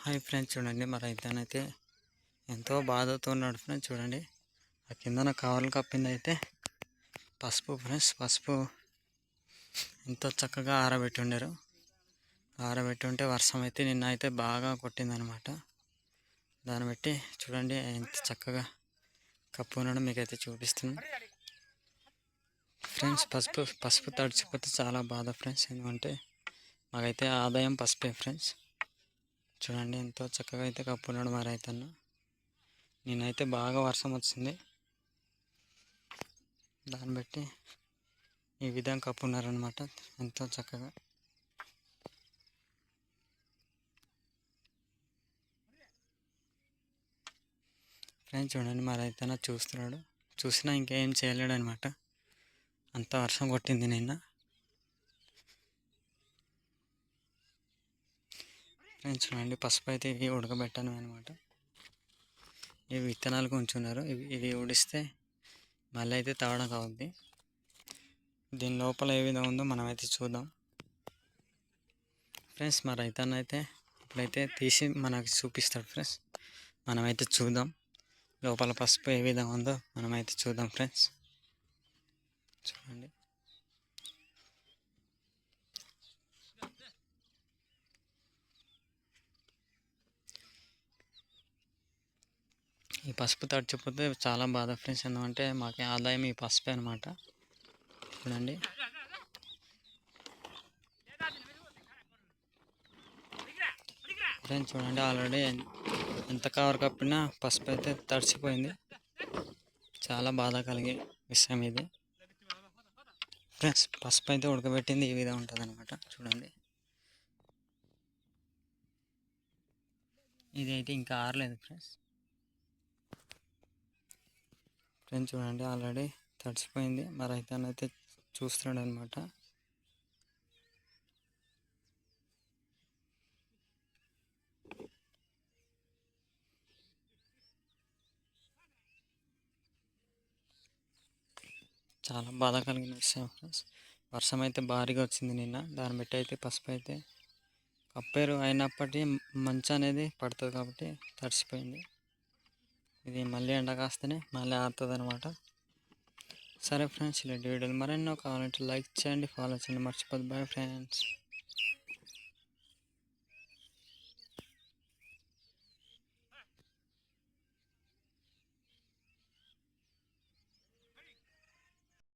Hi friends, చూడండి మా రైతన్నైతే ఎంతో బాధతో ఉన్నాడు ఫ్రెండ్స్. చూడండి ఆ కిందన కవర్లు కప్పింది అయితే పసుపు ఫ్రెండ్స్. పసుపు ఎంతో చక్కగా ఆరబెట్టి ఉండరు. ఆరబెట్టి ఉంటే వర్షం అయితే నిన్న అయితే బాగా కొట్టిందనమాట. దాన్ని బట్టి చూడండి ఎంత చక్కగా కప్పు ఉండడం మీకైతే చూపిస్తున్నాను ఫ్రెండ్స్. పసుపు తడిచిపోతే చాలా బాధ ఫ్రెండ్స్. ఎందుకంటే మాకైతే ఆదాయం పసుపే ఫ్రెండ్స్. చూడండి ఎంతో చక్కగా అయితే కప్పు ఉన్నాడు మా రైతన్న. నేనైతే బాగా వర్షం వచ్చింది, దాన్ని బట్టి ఈ విధంగా కప్పు ఉన్నారనమాట ఎంతో చక్కగా. ఫ్రెండ్స్ చూడండి మా రైతన్న చూస్తున్నాడు, చూసినా ఇంకేం చేయలేడు అనమాట. అంత వర్షం కొట్టింది నిన్న. ఫ్రెండ్స్ చూడండి పసుపు అయితే ఇవి ఉడకబెట్టాను అనమాట. ఇవి విత్తనాలకు ఉంచున్నారు. ఇవి ఉడిస్తే మళ్ళీ అయితే తాగడం అవుద్ది. దీని లోపల ఏ విధంగా ఉందో మనమైతే చూద్దాం ఫ్రెండ్స్. మా రైతన్న అయితే ఇప్పుడైతే తీసి మనకి చూపిస్తాడు ఫ్రెండ్స్. మనమైతే చూద్దాం లోపల పసుపు ఏ విధంగా ఉందో మనమైతే చూద్దాం ఫ్రెండ్స్. చూడండి ఈ పసుపు తడిచిపోతే చాలా బాధ ఫ్రెండ్స్. ఎందుకంటే మాకు ఆదాయం ఈ పసుపే అనమాట. చూడండి ఫ్రెండ్స్ చూడండి ఆల్రెడీ ఎంత కవర్ కప్పినా పసుపు అయితే తడిచిపోయింది. చాలా బాధ కలిగే విషయం ఇది ఫ్రెండ్స్. పసుపు అయితే ఉడకబెట్టింది ఈ విధంగా ఉంటుంది అనమాట. చూడండి ఇది అయితే ఇంకా ఆరలేదు ఫ్రెండ్స్. చూడండి ఆల్రెడీ తడిసిపోయింది. మరి అయితే అయితే చూస్తున్నాడు అనమాట. చాలా బాధ కలిగిన విషయం ఫ్రెండ్స్. వర్షం అయితే భారీగా వచ్చింది నిన్న, దాన్ని బట్టి అయితే పసుపు అయితే కప్పేరు అయినప్పటికీ మంచు అనేది పడుతుంది కాబట్టి తడిసిపోయింది. ఇది మళ్ళీ ఎండ కాస్తేనే మళ్ళీ ఆరుతుంది అనమాట. సరే ఫ్రెండ్స్, ఇలాంటి వీడియోలు మరెన్నో కావాలంటే లైక్ చేయండి, ఫాలో చేయండి, మర్చిపోద్దు. Bye friends.